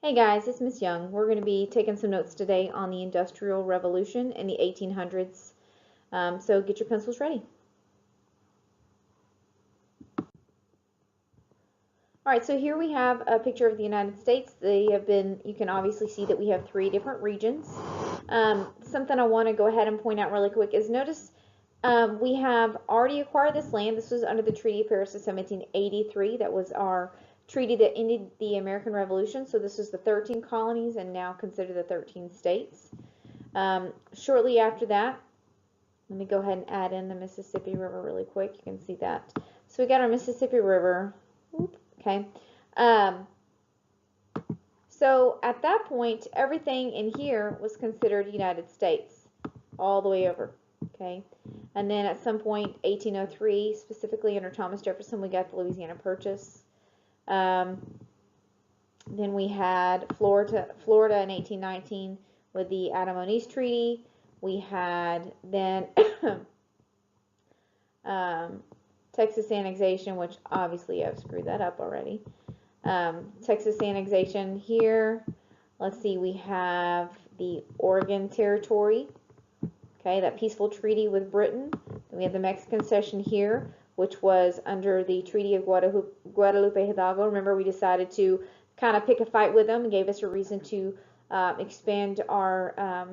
Hey guys, it's Miss Young. We're going to be taking some notes today on the Industrial Revolution in the 1800s. So get your pencils ready. Alright, so here we have a picture of the United States. You can obviously see that we have three different regions. Something I want to go ahead and point out really quick is notice we have already acquired this land. This was under the Treaty of Paris of 1783. That was our treaty that ended the American Revolution. So this is the 13 colonies and now considered the 13 states. Shortly after that, let me go ahead and add in the Mississippi River really quick. You can see that. So we got our Mississippi River. Okay. So at that point, everything in here was considered United States all the way over. Okay. And then at some point, 1803, specifically under Thomas Jefferson, we got the Louisiana Purchase. Then we had Florida in 1819 with the Adam-Onis Treaty. We had then Texas annexation, which obviously I've screwed that up already. Texas annexation here. Let's see, we have the Oregon Territory. Okay, that peaceful treaty with Britain. Then we have the Mexican cession here, which was under the Treaty of Guadalupe Hidalgo. Remember, we decided to kind of pick a fight with them and gave us a reason to expand our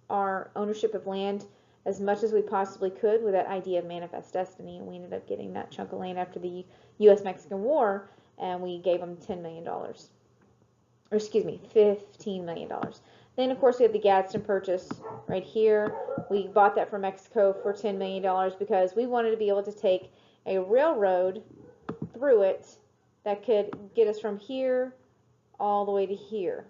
ownership of land as much as we possibly could with that idea of manifest destiny. And we ended up getting that chunk of land after the U.S.-Mexican War, and we gave them $10 million. Or excuse me, $15 million. Then, of course, we have the Gadsden Purchase right here. We bought that from Mexico for $10 million because we wanted to be able to take a railroad through it that could get us from here all the way to here.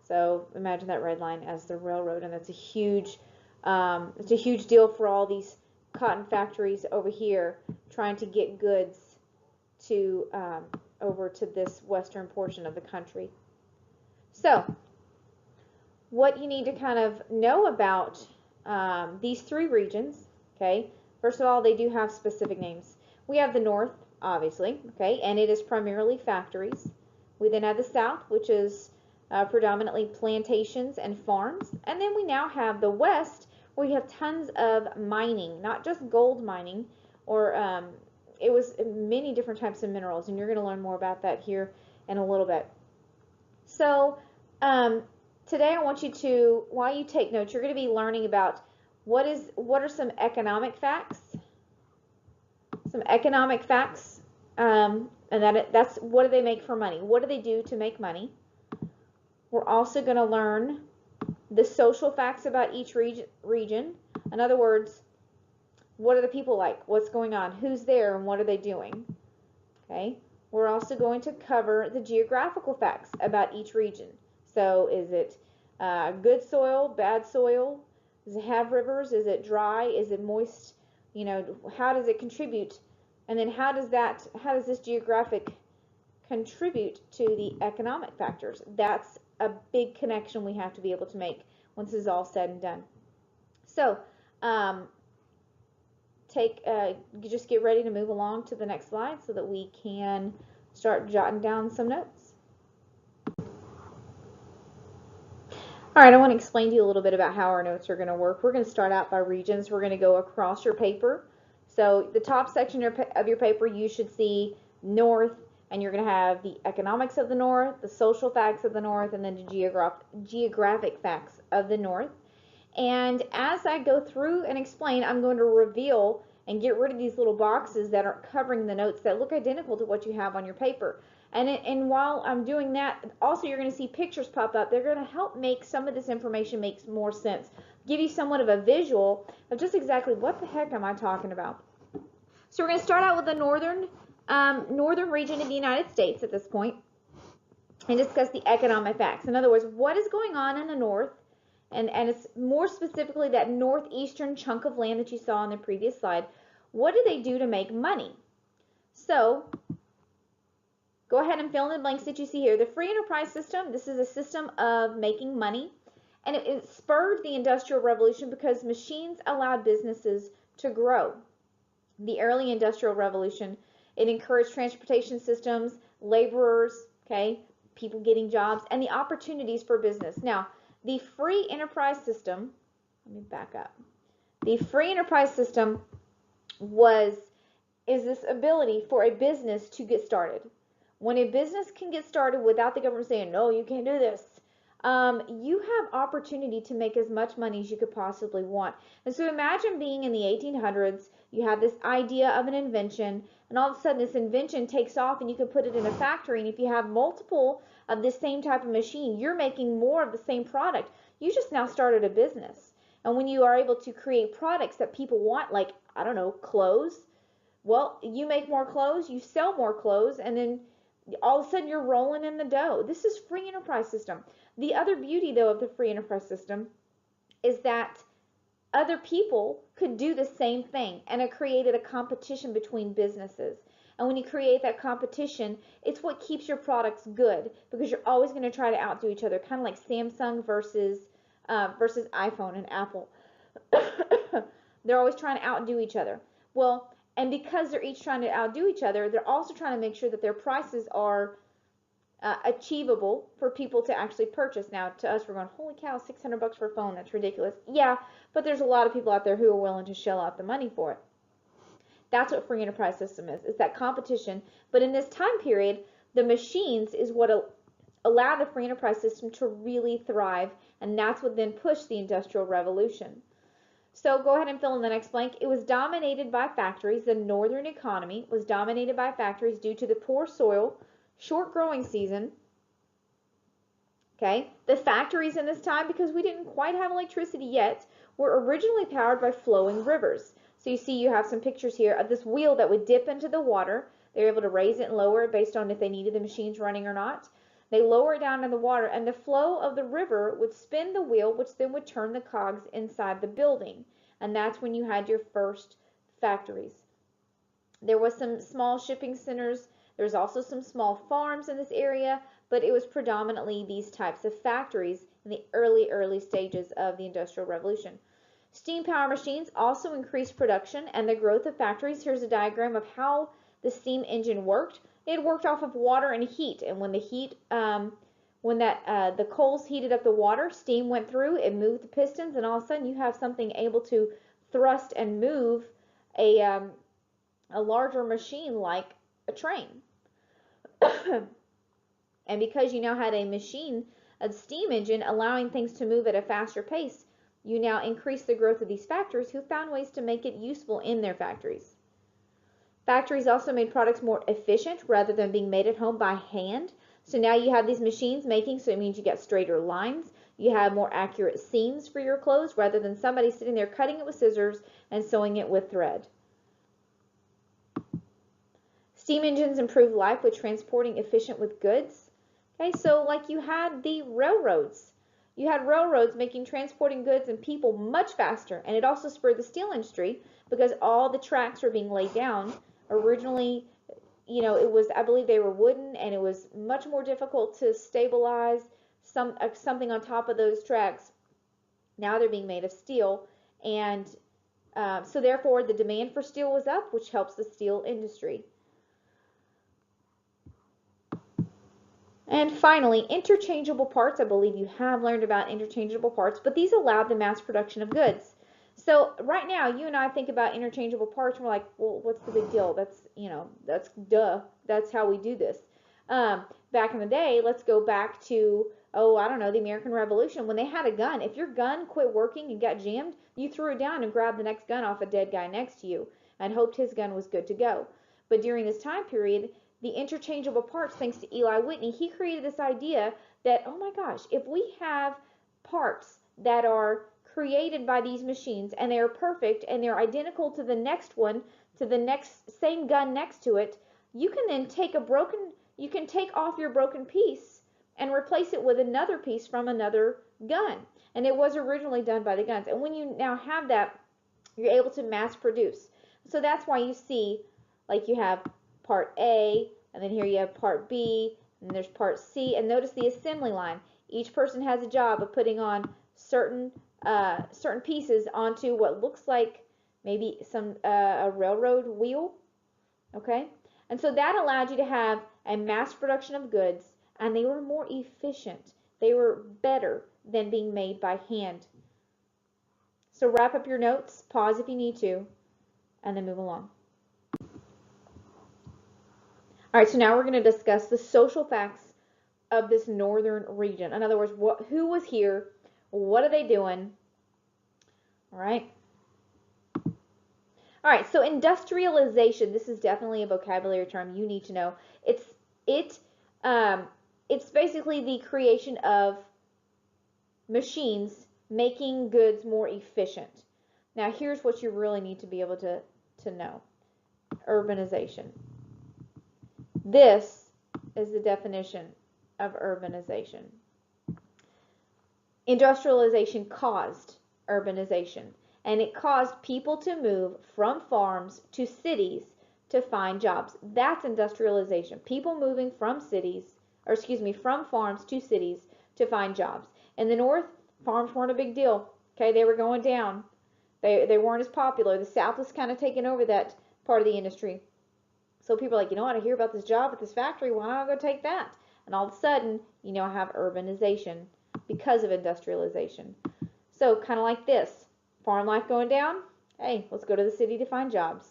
So imagine that red line as the railroad, and that's it's a huge deal for all these cotton factories over here trying to get goods to over to this western portion of the country. So what you need to kind of know about these three regions, okay? First of all, they do have specific names. We have the North, obviously, okay, and it is primarily factories. We then have the South, which is predominantly plantations and farms. And then we now have the West, where we have tons of mining, not just gold mining, or it was many different types of minerals, and you're going to learn more about that here in a little bit. So today I want you to, while you take notes, you're going to be learning about what are some economic facts. Some economic facts, and that's what do they make for money? What do they do to make money? We're also going to learn the social facts about each region. In other words, what are the people like? What's going on? Who's there and what are they doing? Okay. We're also going to cover the geographical facts about each region. So is it good soil, bad soil? Does it have rivers? Is it dry? Is it moist? You know, how does it contribute? And then how does this geographic contribute to the economic factors? That's a big connection we have to be able to make once this is all said and done. So just get ready to move along to the next slide so that we can start jotting down some notes. All right, I want to explain to you a little bit about how our notes are going to work. We're going to start out by regions. We're going to go across your paper. So the top section of your paper, you should see North, and you're going to have the economics of the North, the social facts of the North, and then the geographic facts of the North. And as I go through and explain, I'm going to reveal and get rid of these little boxes that are covering the notes that look identical to what you have on your paper. And while I'm doing that, also you're going to see pictures pop up. They're going to help make some of this information make more sense. Give you somewhat of a visual of just exactly what the heck am I talking about. So we're going to start out with the northern region of the United States at this point and discuss the economic facts. In other words, what is going on in the north, and it's more specifically that northeastern chunk of land that you saw on the previous slide. What do they do to make money? So go ahead and fill in the blanks that you see here. The free enterprise system, this is a system of making money, and it spurred the Industrial Revolution because machines allowed businesses to grow. The early Industrial Revolution, it encouraged transportation systems, laborers, okay, people getting jobs, and the opportunities for business. Now, the free enterprise system, let me back up. The free enterprise system is this ability for a business to get started. When a business can get started without the government saying, no, you can't do this, you have opportunity to make as much money as you could possibly want. And so imagine being in the 1800s, you have this idea of an invention, and all of a sudden this invention takes off and you can put it in a factory, and if you have multiple of the same type of machine, you're making more of the same product. You just now started a business. And when you are able to create products that people want, like, I don't know, clothes, well, you make more clothes, you sell more clothes, and then all of a sudden you're rolling in the dough. This is free enterprise system. The other beauty, though, of the free enterprise system is that other people could do the same thing, and it created a competition between businesses. And when you create that competition, it's what keeps your products good, because you're always going to try to outdo each other, kind of like Samsung versus iPhone and Apple. They're always trying to outdo each other. Well, and because they're each trying to outdo each other, they're also trying to make sure that their prices are achievable for people to actually purchase. Now, to us, we're going, holy cow, $600 for a phone, that's ridiculous. Yeah, but there's a lot of people out there who are willing to shell out the money for it. That's what free enterprise system is that competition. But in this time period, the machines is what allowed the free enterprise system to really thrive, and that's what then pushed the Industrial Revolution. So go ahead and fill in the next blank. It was dominated by factories. The northern economy was dominated by factories due to the poor soil, short growing season. Okay, the factories in this time, because we didn't quite have electricity yet, were originally powered by flowing rivers. So you see you have some pictures here of this wheel that would dip into the water. They were able to raise it and lower it based on if they needed the machines running or not. They lower it down in the water, and the flow of the river would spin the wheel, which then would turn the cogs inside the building. And that's when you had your first factories. There was some small shipping centers. There's also some small farms in this area, but it was predominantly these types of factories in the early stages of the Industrial Revolution. Steam power machines also increased production and the growth of factories. Here's a diagram of how the steam engine worked. It worked off of water and heat, and when the heat, the coals heated up the water, steam went through, it moved the pistons, and all of a sudden you have something able to thrust and move a larger machine like a train. And because you now had a machine, a steam engine, allowing things to move at a faster pace, you now increase the growth of these factories who found ways to make it useful in their factories. Factories also made products more efficient rather than being made at home by hand. So now you have these machines making, so it means you get straighter lines. You have more accurate seams for your clothes rather than somebody sitting there cutting it with scissors and sewing it with thread. Steam engines improved life with transporting efficient with goods. Okay, so like you had the railroads. You had railroads making transporting goods and people much faster, and it also spurred the steel industry because all the tracks were being laid down. Originally, it was, I believe they were wooden, and it was much more difficult to stabilize something on top of those tracks. Now they're being made of steel, and so therefore the demand for steel was up, which helps the steel industry. And finally, interchangeable parts. I believe you have learned about interchangeable parts, but these allowed the mass production of goods. So right now, you and I think about interchangeable parts, and we're like, well, what's the big deal? That's duh. That's how we do this. Back in the day, let's go back to, I don't know, the American Revolution. When they had a gun, if your gun quit working and got jammed, you threw it down and grabbed the next gun off a dead guy next to you and hoped his gun was good to go. But during this time period, the interchangeable parts, thanks to Eli Whitney, he created this idea that, oh my gosh, if we have parts that are created by these machines and they are perfect and they're identical to the next one, to the next same gun next to it, you can then take off your broken piece and replace it with another piece from another gun. And it was originally done by the guns. And when you now have that, you're able to mass produce. So that's why you see, like, you have part A, and then here you have part B, and there's part C, and notice the assembly line. Each person has a job of putting on certain pieces onto what looks like maybe a railroad wheel, okay? And so that allowed you to have a mass production of goods, and they were more efficient. They were better than being made by hand. So wrap up your notes, pause if you need to, and then move along. All right, so now we're going to discuss the social facts of this northern region. In other words, who was here? What are they doing? All right. All right, so industrialization, this is definitely a vocabulary term you need to know. It's basically the creation of machines making goods more efficient. Now, here's what you really need to be able to know. Urbanization. This is the definition of urbanization. Industrialization caused urbanization, and it caused people to move from farms to cities to find jobs. That's industrialization. People moving from from farms to cities to find jobs. In the North, farms weren't a big deal. Okay, they were going down. They weren't as popular. The South was kind of taking over that part of the industry. So people are like, you know what, I hear about this job at this factory, why don't I go take that? And all of a sudden, I have urbanization because of industrialization. So kind of like this, farm life going down, hey, let's go to the city to find jobs.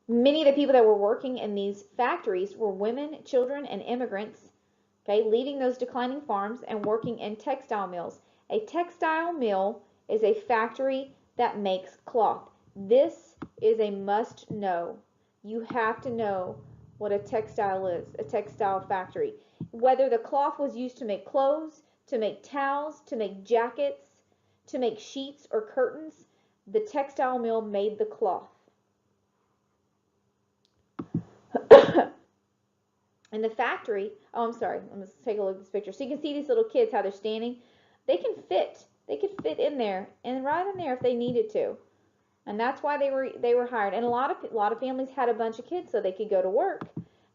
Many of the people that were working in these factories were women, children, and immigrants, okay, leaving those declining farms and working in textile mills. A textile mill is a factory that makes cloth. This is a must know. You have to know what a textile is, a textile factory. Whether the cloth was used to make clothes, to make towels, to make jackets, to make sheets or curtains, the textile mill made the cloth. In the factory, I'm sorry, let's take a look at this picture. So you can see these little kids, how they're standing. They could fit in there, and right in there if they needed to. And that's why they were hired. And a lot of families had a bunch of kids so they could go to work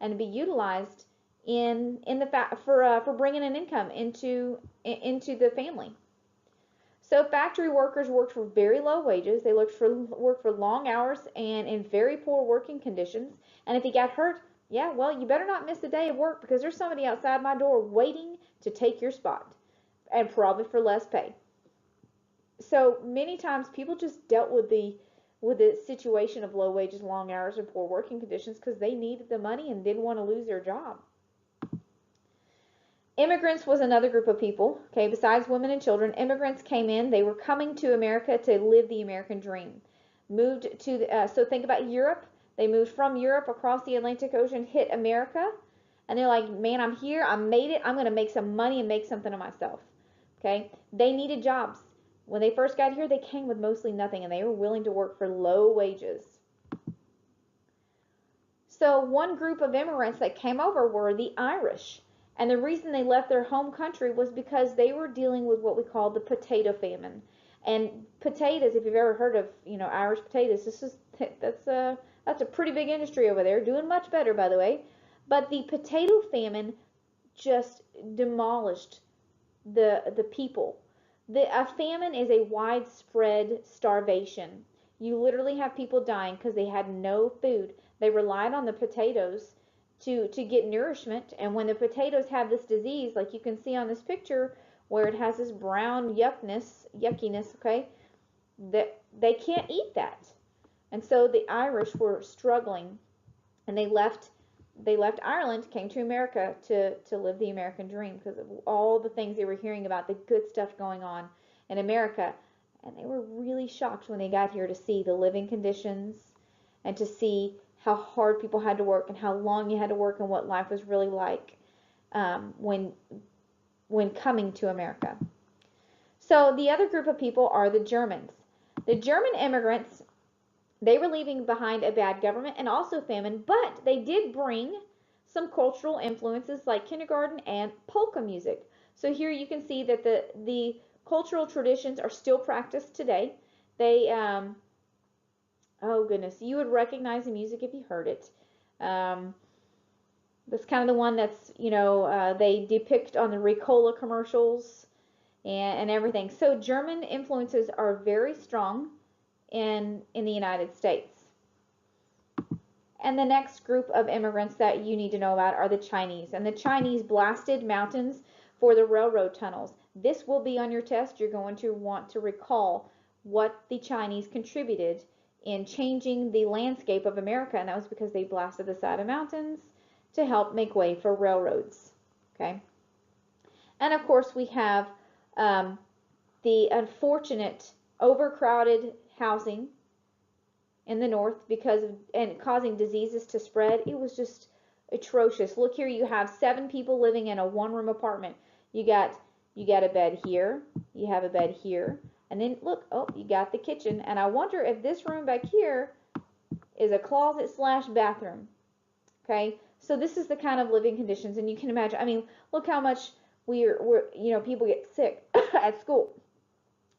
and be utilized for bringing an income into the family. So factory workers worked for very low wages. They worked for long hours and in very poor working conditions. And if you got hurt, yeah, well, you better not miss a day of work because there's somebody outside my door waiting to take your spot, and probably for less pay. So many times people just dealt with the situation of low wages, long hours, and poor working conditions because they needed the money and didn't want to lose their job. Immigrants was another group of people, okay, besides women and children. Immigrants came in. They were coming to America to live the American dream. So think about Europe. They moved from Europe across the Atlantic Ocean, hit America, and they're like, man, I'm here. I made it. I'm going to make some money and make something of myself, okay? They needed jobs. When they first got here, they came with mostly nothing, and they were willing to work for low wages. So one group of immigrants that came over were the Irish. And the reason they left their home country was because they were dealing with what we call the potato famine. And potatoes, if you've ever heard of, Irish potatoes, that's a pretty big industry over there, doing much better, by the way. But the potato famine just demolished the people. A famine is a widespread starvation. You literally have people dying because they had no food. They relied on the potatoes to get nourishment, and when the potatoes have this disease, like you can see on this picture, where it has this brown yuckiness, okay, that they can't eat that. And so the Irish were struggling, and they left Ireland, came to America to live the American dream because of all the things they were hearing about, the good stuff going on in America. And they were really shocked when they got here to see the living conditions and to see how hard people had to work and how long you had to work and what life was really like when coming to America. So the other group of people are the Germans. The German immigrants, they were leaving behind a bad government and also famine, but they did bring some cultural influences like kindergarten and polka music. So here you can see that the cultural traditions are still practiced today. They oh goodness, you would recognize the music if you heard it. That's kind of the one that's, they depict on the Ricola commercials and everything. So German influences are very strong in the United States. And the next group of immigrants that you need to know about are the Chinese. And the Chinese blasted mountains for the railroad tunnels. This will be on your test. You're going to want to recall what the Chinese contributed in changing the landscape of America. And that was because they blasted the side of mountains to help make way for railroads. Okay. And of course, we have the unfortunate overcrowded housing in the north because of, and causing diseases to spread. It was just atrocious. Look here, you have 7 people living in a one-room apartment. You got a bed here, you have a bed here, and then look, oh, you got the kitchen. And I wonder if this room back here is a closet slash bathroom. Okay, so this is the kind of living conditions, and you can imagine. I mean, look how much we're people get sick at school.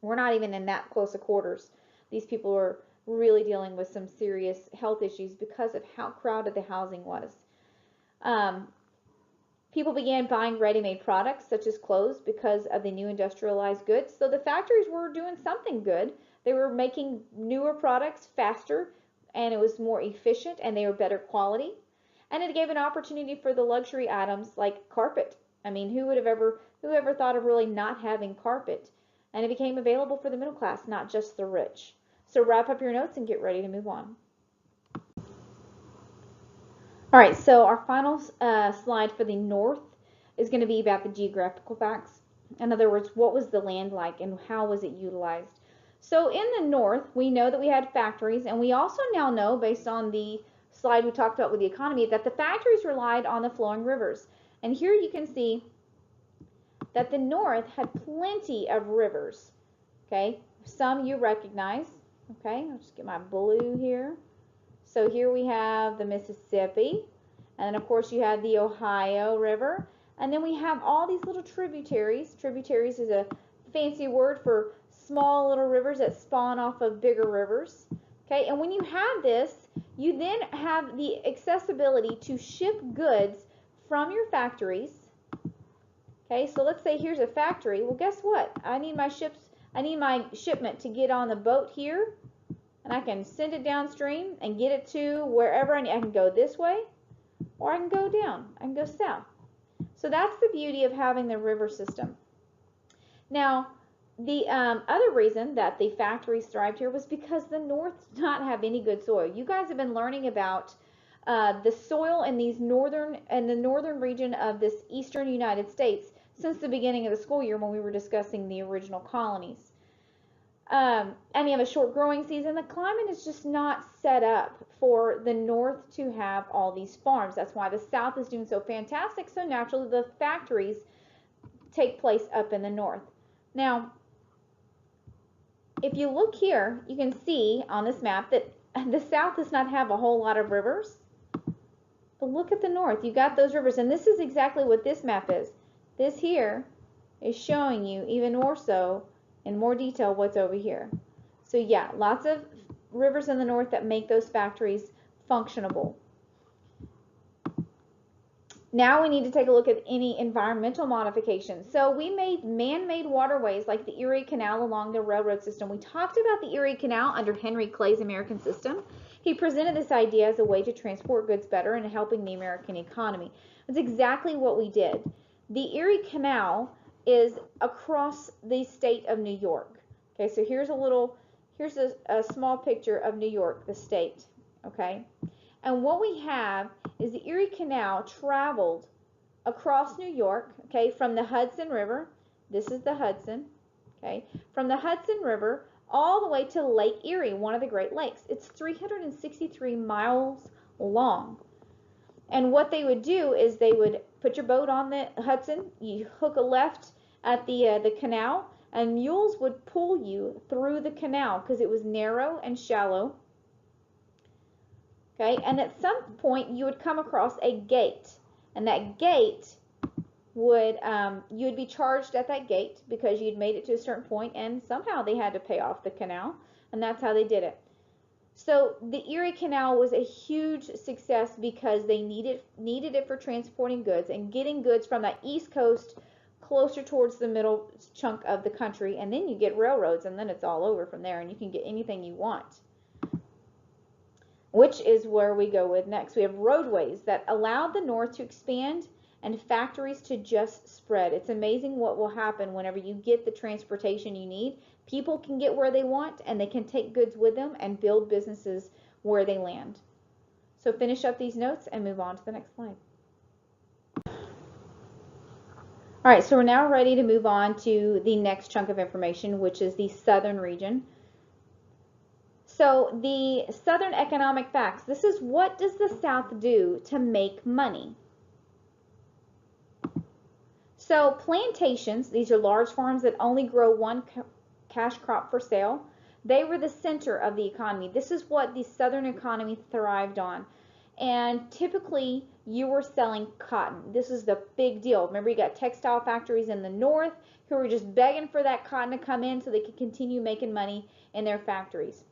We're not even in that close of quarters. These people are really dealing with some serious health issues because of how crowded the housing was. People began buying ready-made products such as clothes because of the new industrialized goods. So the factories were doing something good. They were making newer products faster, and it was more efficient, and they were better quality. And it gave an opportunity for the luxury items like carpet. I mean, who ever thought of really not having carpet? And it became available for the middle class, not just the rich. So wrap up your notes and get ready to move on. All right, so our final slide for the north is going to be about the geographical facts. In other words, what was the land like and how was it utilized? So in the north, we know that we had factories, and we also now know, based on the slide we talked about with the economy, that the factories relied on the flowing rivers. And here you can see that the north had plenty of rivers. Okay, some you recognize. Okay, I'll just get my blue here. So here we have the Mississippi, and then of course you have the Ohio River, and then we have all these little tributaries. Tributaries is a fancy word for small little rivers that spawn off of bigger rivers. Okay, and when you have this, you then have the accessibility to ship goods from your factories. Okay, so let's say here's a factory. Well, guess what? I need my shipment to get on the boat here, and I can send it downstream and get it to wherever I need. I can go this way, or I can go down. I can go south. So that's the beauty of having the river system. Now, the other reason that the factories thrived here was because the north did not have any good soil. You guys have been learning about the soil in the northern region of this eastern United States since the beginning of the school year when we were discussing the original colonies. And you have a short growing season. The climate is just not set up for the north to have all these farms. That's why the south is doing so fantastic. So naturally the factories take place up in the north. Now, if you look here, you can see on this map that the south does not have a whole lot of rivers. But look at the north. You got those rivers. And this is exactly what this map is. This here is showing you even more so in more detail what's over here. So yeah, lots of rivers in the north that make those factories functionable. Now we need to take a look at any environmental modifications. So we made man-made waterways like the Erie Canal along the railroad system. We talked about the Erie Canal under Henry Clay's American System. He presented this idea as a way to transport goods better and helping the American economy. That's exactly what we did. The Erie Canal is across the state of New York. Okay, so here's a small picture of New York, the state. Okay, and what we have is the Erie Canal traveled across New York, okay, from the Hudson River. This is the Hudson, okay, from the Hudson River all the way to Lake Erie, one of the Great Lakes. It's 363 miles long. And what they would do is they would put your boat on the Hudson, you hook a left at the canal, and mules would pull you through the canal because it was narrow and shallow. Okay, and at some point you would come across a gate, and that gate would you would be charged at that gate because you'd made it to a certain point, and somehow they had to pay off the canal, and that's how they did it. So the Erie Canal was a huge success because they needed it for transporting goods and getting goods from the East Coast closer towards the middle chunk of the country, and then you get railroads, and then it's all over from there, and you can get anything you want. which is where we go with next. We have roadways that allowed the North to expand and factories to just spread. It's amazing what will happen whenever you get the transportation you need. People can get where they want, and they can take goods with them and build businesses where they land. So finish up these notes and move on to the next slide. All right, so we're now ready to move on to the next chunk of information, which is the southern region. So the southern economic facts. This is what does the South do to make money? So plantations, these are large farms that only grow one cash crop for sale. They were the center of the economy. This is what the southern economy thrived on. And typically you were selling cotton. This is the big deal. Remember, you got textile factories in the north who were just begging for that cotton to come in so they could continue making money in their factories.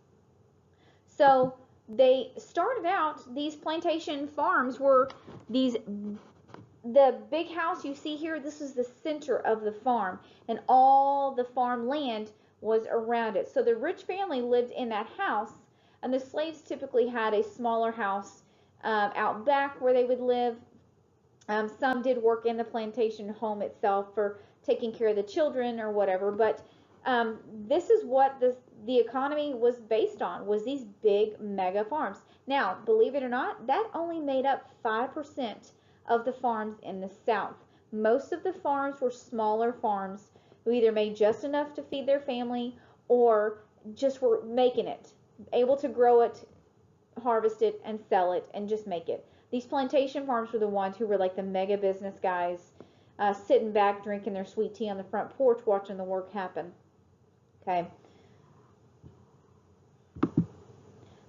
So they started out, these plantation farms were the big house you see here, this is the center of the farm, and all the farm land was around it. So the rich family lived in that house, and the slaves typically had a smaller house out back where they would live. Some did work in the plantation home itself for taking care of the children or whatever, but this is what the economy was based on, was these big mega farms. Now, believe it or not, that only made up 5% of the farms in the South. Most of the farms were smaller farms who either made just enough to feed their family or just were making it, able to grow it, harvest it, and sell it, and just make it. These plantation farms were the ones who were like the mega business guys, sitting back drinking their sweet tea on the front porch watching the work happen. Okay.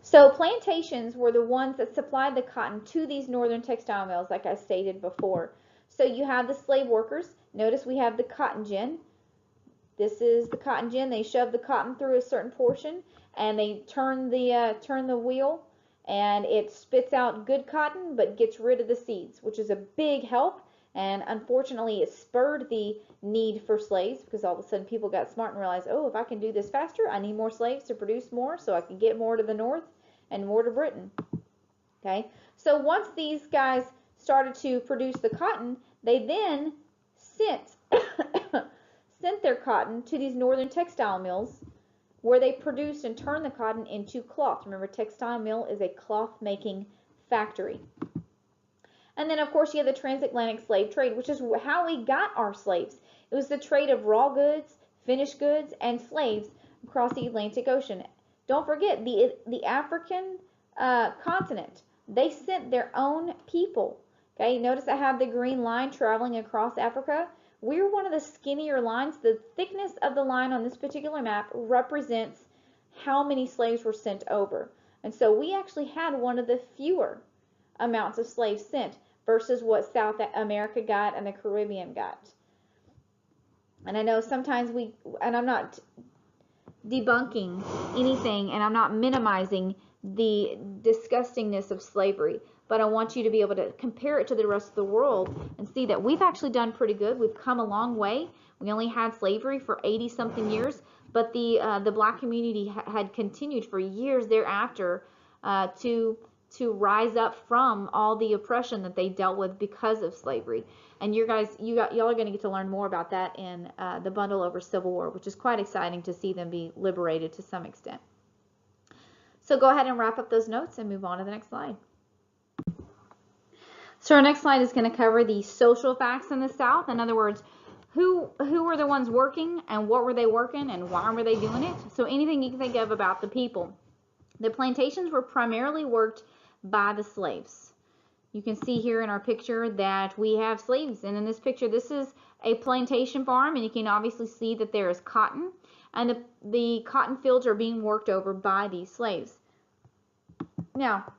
So plantations were the ones that supplied the cotton to these northern textile mills, like I stated before. So you have the slave workers. Notice we have the cotton gin. This is the cotton gin. They shove the cotton through a certain portion, and they turn the wheel, and it spits out good cotton, but gets rid of the seeds, which is a big help. And unfortunately, it spurred the need for slaves, because all of a sudden people got smart and realized, oh, if I can do this faster, I need more slaves to produce more so I can get more to the north and more to Britain. Okay, so once these guys started to produce the cotton, they then sent their cotton to these northern textile mills where they produced and turned the cotton into cloth. Remember, textile mill is a cloth making factory. And then, of course, you have the transatlantic slave trade, which is how we got our slaves. It was the trade of raw goods, finished goods, and slaves across the Atlantic Ocean. Don't forget, the African continent, they sent their own people. Okay, notice I have the green line traveling across Africa. We're one of the skinnier lines. The thickness of the line on this particular map represents how many slaves were sent over. And so we actually had one of the fewer amounts of slaves sent versus what South America got and the Caribbean got. And I know sometimes and I'm not debunking anything, and I'm not minimizing the disgustingness of slavery, but I want you to be able to compare it to the rest of the world and see that we've actually done pretty good. We've come a long way. We only had slavery for 80-something years, but the black community had continued for years thereafter to rise up from all the oppression that they dealt with because of slavery. And y'all are going to get to learn more about that in the bundle over Civil War, which is quite exciting to see them be liberated to some extent. So go ahead and wrap up those notes and move on to the next slide. So our next slide is going to cover the social facts in the South. In other words, who were the ones working, and what were they working, and why were they doing it? So anything you can think of about the people. The plantations were primarily worked by the slaves. You can see here in our picture that we have slaves, and in this picture this is a plantation farm, and you can obviously see that there is cotton, and the cotton fields are being worked over by these slaves. Now,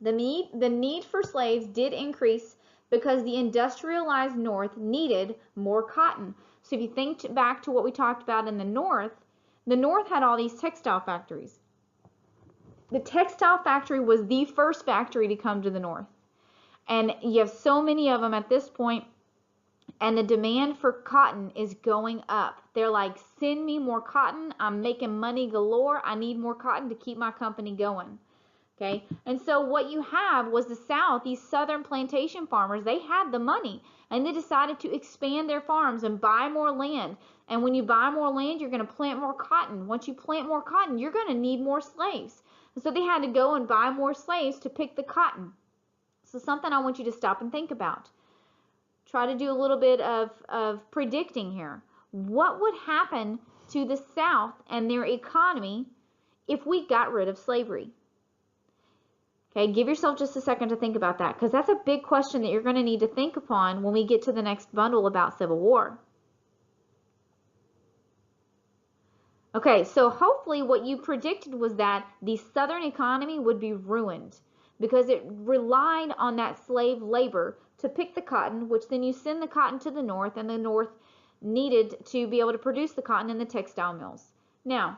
the need for slaves did increase because the industrialized North needed more cotton. So if you think back to what we talked about in the North had all these textile factories. The textile factory was the first factory to come to the North. And you have so many of them at this point, and the demand for cotton is going up. They're like, send me more cotton. I'm making money galore. I need more cotton to keep my company going. Okay, and so what you have was the South, these southern plantation farmers, they had the money and they decided to expand their farms and buy more land. And when you buy more land, you're going to plant more cotton. Once you plant more cotton, you're going to need more slaves. And so they had to go and buy more slaves to pick the cotton. So something I want you to stop and think about. Try to do a little bit of predicting here. What would happen to the South and their economy if we got rid of slavery? Okay, give yourself just a second to think about that, because that's a big question that you're going to need to think upon when we get to the next bundle about Civil War. Okay, so hopefully what you predicted was that the Southern economy would be ruined because it relied on that slave labor to pick the cotton, which then you send the cotton to the North, and the North needed to be able to produce the cotton in the textile mills. Now,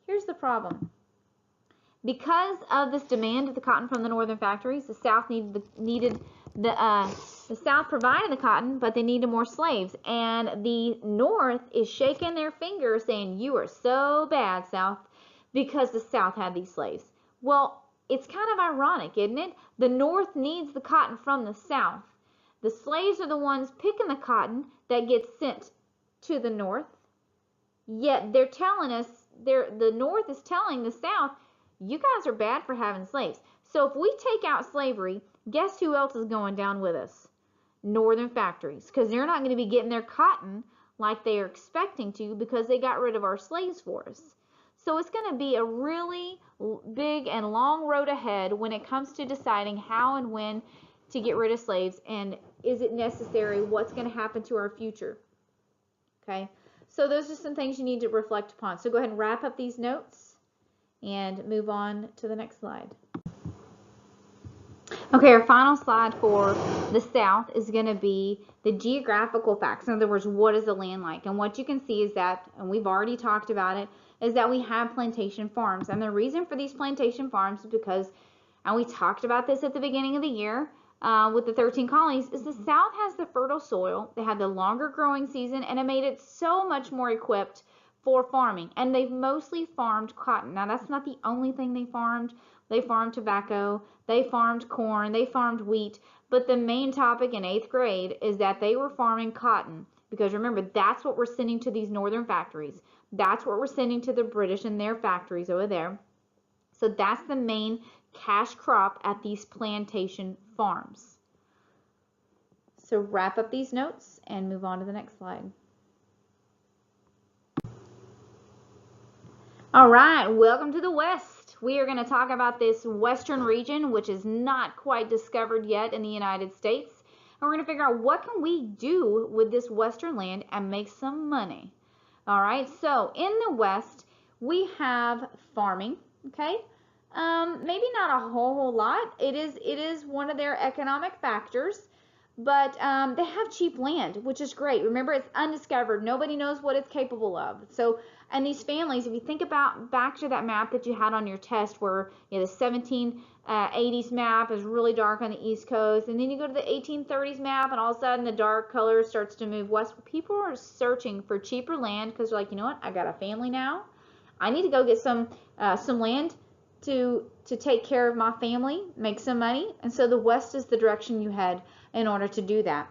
here's the problem. Because of this demand of the cotton from the northern factories, the South the South provided the cotton, but they needed more slaves. And the North is shaking their fingers saying, you are so bad, South, because the South had these slaves. Well, it's kind of ironic, isn't it? The North needs the cotton from the South. The slaves are the ones picking the cotton that gets sent to the North. Yet they're telling us, the North is telling the South, you guys are bad for having slaves. So if we take out slavery, guess who else is going down with us? Northern factories, because they're not going to be getting their cotton like they are expecting to because they got rid of our slaves for us. So it's going to be a really big and long road ahead when it comes to deciding how and when to get rid of slaves, and is it necessary? What's going to happen to our future? Okay, so those are some things you need to reflect upon. So go ahead and wrap up these notes and move on to the next slide. Okay, our final slide for the South is going to be the geographical facts. In other words, what is the land like? And what you can see is that, and we've already talked about it, is that we have plantation farms. And the reason for these plantation farms is because, and we talked about this at the beginning of the year with the 13 colonies, is the South has the fertile soil, they had the longer growing season, and it made it so much more equipped for farming. And they've mostly farmed cotton. Now, that's not the only thing they farmed. They farmed tobacco, they farmed corn, they farmed wheat, but the main topic in 8th grade is that they were farming cotton, because remember, that's what we're sending to these northern factories. That's what we're sending to the British and their factories over there. So that's the main cash crop at these plantation farms. So wrap up these notes and move on to the next slide. All right, welcome to the West. We are going to talk about this western region, which is not quite discovered yet in the United States. And we're going to figure out what can we do with this western land and make some money. All right, so in the West, we have farming, okay? Maybe not a whole lot. It is one of their economic factors, but they have cheap land, which is great. Remember, it's undiscovered. Nobody knows what it's capable of. So, and these families, if you think about back to that map that you had on your test where the 1780s map is really dark on the East Coast, and then you go to the 1830s map, and all of a sudden the dark color starts to move west. People are searching for cheaper land because they're like, you know what, I got a family now. I need to go get some land to take care of my family, make some money, and so the West is the direction you head in order to do that.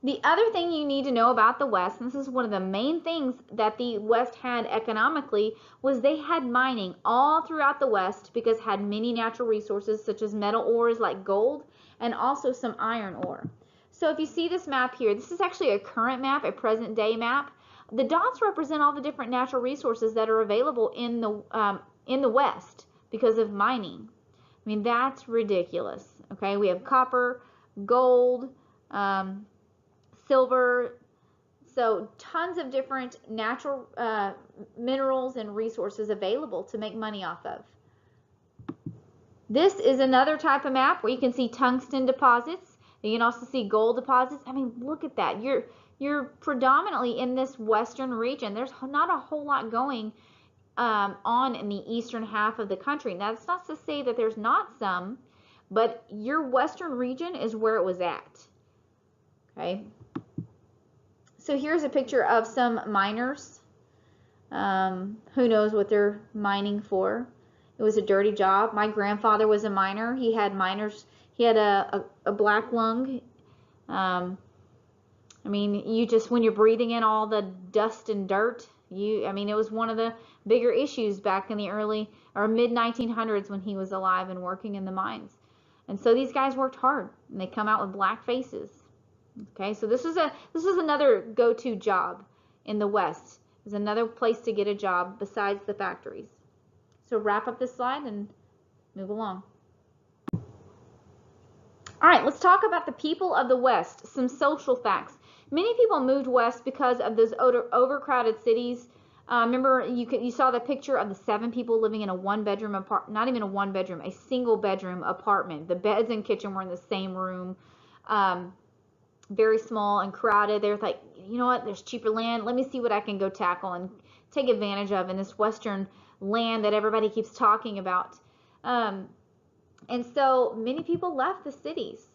The other thing you need to know about the West, and this is one of the main things that the West had economically, was they had mining all throughout the West because it had many natural resources such as metal ores like gold and also some iron ore. So if you see this map here, this is actually a current map, a present day map. The dots represent all the different natural resources that are available in the West because of mining. I mean, that's ridiculous. Okay, we have copper, gold, silver, so tons of different natural minerals and resources available to make money off of. This is another type of map where you can see tungsten deposits. You can also see gold deposits. I mean, look at that. You're predominantly in this western region. There's not a whole lot going on in the eastern half of the country. Now, that's not to say that there's not some, but your western region is where it was at. Okay. So here's a picture of some miners. Who knows what they're mining for. It was a dirty job. My grandfather was a miner. He had a black lung. I mean, when you're breathing in all the dust and dirt, it was one of the bigger issues back in the early or mid 1900s when he was alive and working in the mines. And so these guys worked hard, and they come out with black faces. Okay, so this is another go-to job in the West. There's another place to get a job besides the factories. So wrap up this slide and move along. All right, let's talk about the people of the West, some social facts. Many people moved west because of those overcrowded cities. Remember, you saw the picture of the 7 people living in a one-bedroom apartment, not even a one-bedroom, a single-bedroom apartment. The beds and kitchen were in the same room, very small and crowded. They're like, you know what, there's cheaper land. Let me see what I can go tackle and take advantage of in this western land that everybody keeps talking about. And so many people left the cities.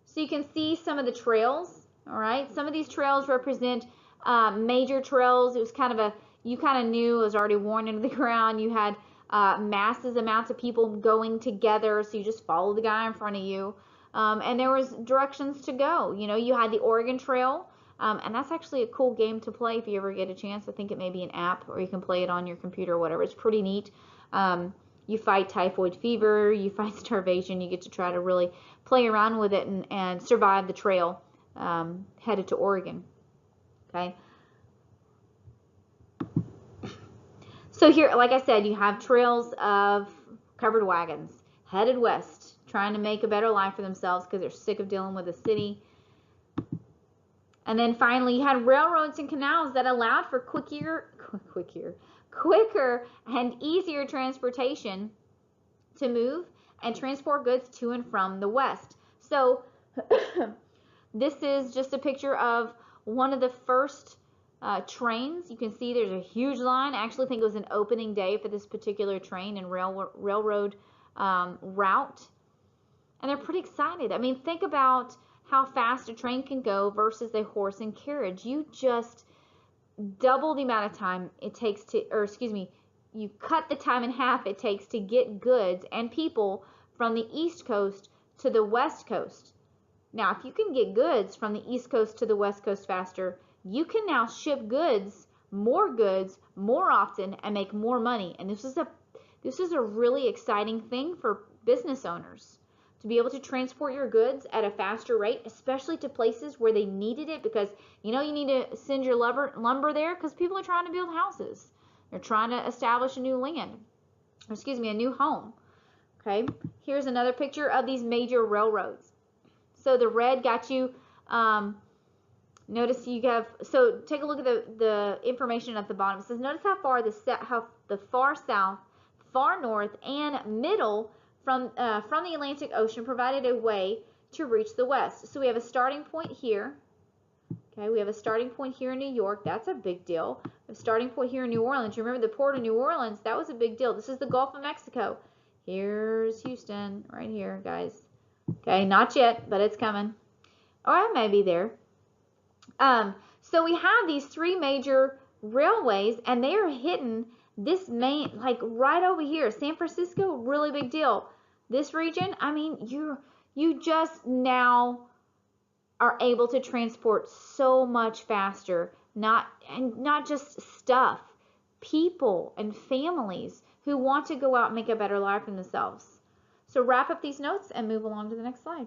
So you can see some of the trails, all right? Some of these trails represent major trails. It was you kind of knew it was already worn into the ground. You had amounts of people going together, so you just follow the guy in front of you. And there was directions to go. You had the Oregon Trail, and that's actually a cool game to play if you ever get a chance. I think it may be an app, or you can play it on your computer or whatever. It's pretty neat. You fight typhoid fever, you fight starvation, you get to try to really play around with it and survive the trail headed to Oregon. Okay. So here, like I said, you have trails of covered wagons headed west, trying to make a better life for themselves because they're sick of dealing with the city. And then finally, you had railroads and canals that allowed for quicker and easier transportation to move and transport goods to and from the West. So this is just a picture of one of the first trains. You can see there's a huge line. I actually think it was an opening day for this particular train and railroad route. And they're pretty excited. I mean, think about how fast a train can go versus a horse and carriage. You just double the amount of time it takes you cut the time in half it takes to get goods and people from the East Coast to the West Coast. Now, if you can get goods from the East Coast to the West Coast faster, you can now ship goods more often and make more money. And this is a really exciting thing for business owners, to be able to transport your goods at a faster rate, especially to places where they needed it, because you need to send your lumber there because people are trying to build houses. They're trying to establish a new a new home. Okay, here's another picture of these major railroads. So the red got you, notice you have, so take a look at the information at the bottom. It says, notice how the far south, far north, and middle from the Atlantic Ocean provided a way to reach the West. So we have a starting point here. Okay, we have a starting point here in New York. That's a big deal. A starting point here in New Orleans. You remember the port of New Orleans? That was a big deal. This is the Gulf of Mexico. Here's Houston right here, guys. Okay, not yet, but it's coming. Or I may be there. So we have these 3 major railways, and they are hitting this main, like right over here. San Francisco, really big deal. This region, I mean, you just now are able to transport so much faster, not just stuff, people and families who want to go out and make a better life for themselves. So wrap up these notes and move along to the next slide.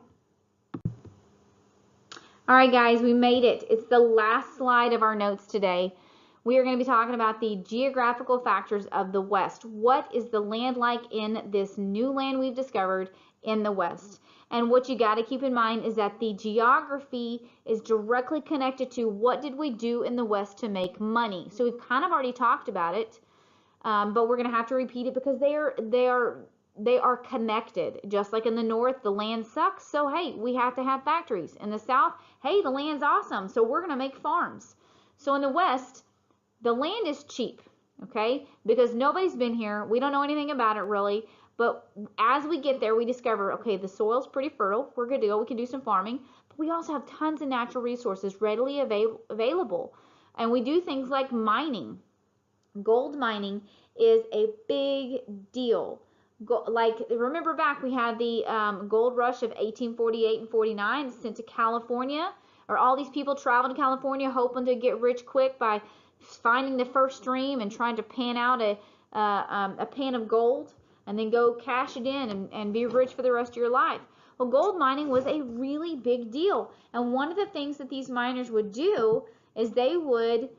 All right, guys, we made it. It's the last slide of our notes today. We are going to be talking about the geographical factors of the West. What is the land like in this new land we've discovered in the West? And what you got to keep in mind is that the geography is directly connected to what did we do in the West to make money. So we've kind of already talked about it, but we're going to have to repeat it because they are connected. Just like in the North, the land sucks, so hey, we have to have factories. In the South, hey, the land's awesome, so we're going to make farms. So in the West, the land is cheap, okay, because nobody's been here. We don't know anything about it really, but as we get there, we discover, okay, the soil's pretty fertile. We're good to go. We can do some farming, but we also have tons of natural resources readily available, and we do things like mining. Gold mining is a big deal. Like, remember back, we had the gold rush of 1848 and 49 sent to California, or all these people traveling to California hoping to get rich quick by finding the first stream and trying to pan out a pan of gold and then go cash it in and be rich for the rest of your life. Well, gold mining was a really big deal. And one of the things that these miners would do is they would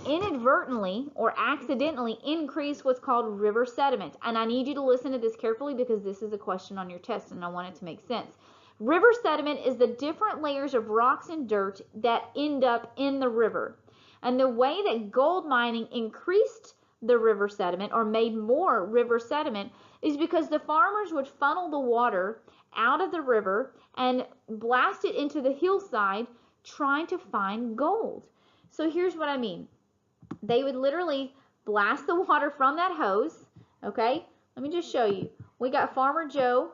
inadvertently or accidentally increase what's called river sediment. And I need you to listen to this carefully because this is a question on your test and I want it to make sense. River sediment is the different layers of rocks and dirt that end up in the river. And the way that gold mining increased the river sediment or made more river sediment is because the farmers would funnel the water out of the river and blast it into the hillside trying to find gold. So here's what I mean. They would literally blast the water from that hose, okay? Let me just show you. We got Farmer Joe.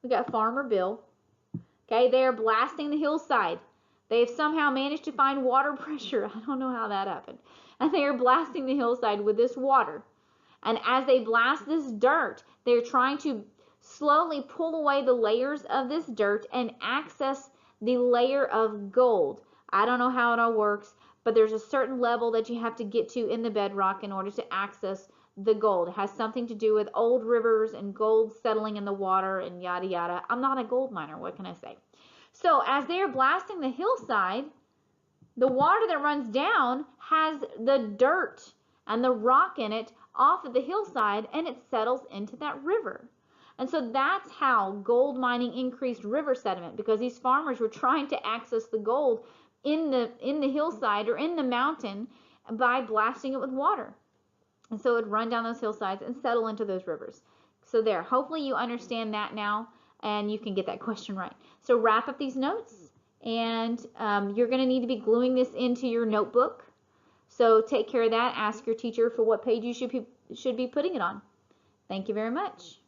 We got Farmer Bill. Okay, they are blasting the hillside. They have somehow managed to find water pressure. I don't know how that happened. And they are blasting the hillside with this water. And as they blast this dirt, they're trying to slowly pull away the layers of this dirt and access the layer of gold. I don't know how it all works, but there's a certain level that you have to get to in the bedrock in order to access the gold. It has something to do with old rivers and gold settling in the water and yada yada. I'm not a gold miner, what can I say? So as they're blasting the hillside, the water that runs down has the dirt and the rock in it off of the hillside, and it settles into that river. And so that's how gold mining increased river sediment, because these farmers were trying to access the gold in the hillside or in the mountain by blasting it with water. And so it would run down those hillsides and settle into those rivers. So there, hopefully you understand that now and you can get that question right. So wrap up these notes, and you're going to need to be gluing this into your notebook. So take care of that. Ask your teacher for what page you should be putting it on. Thank you very much.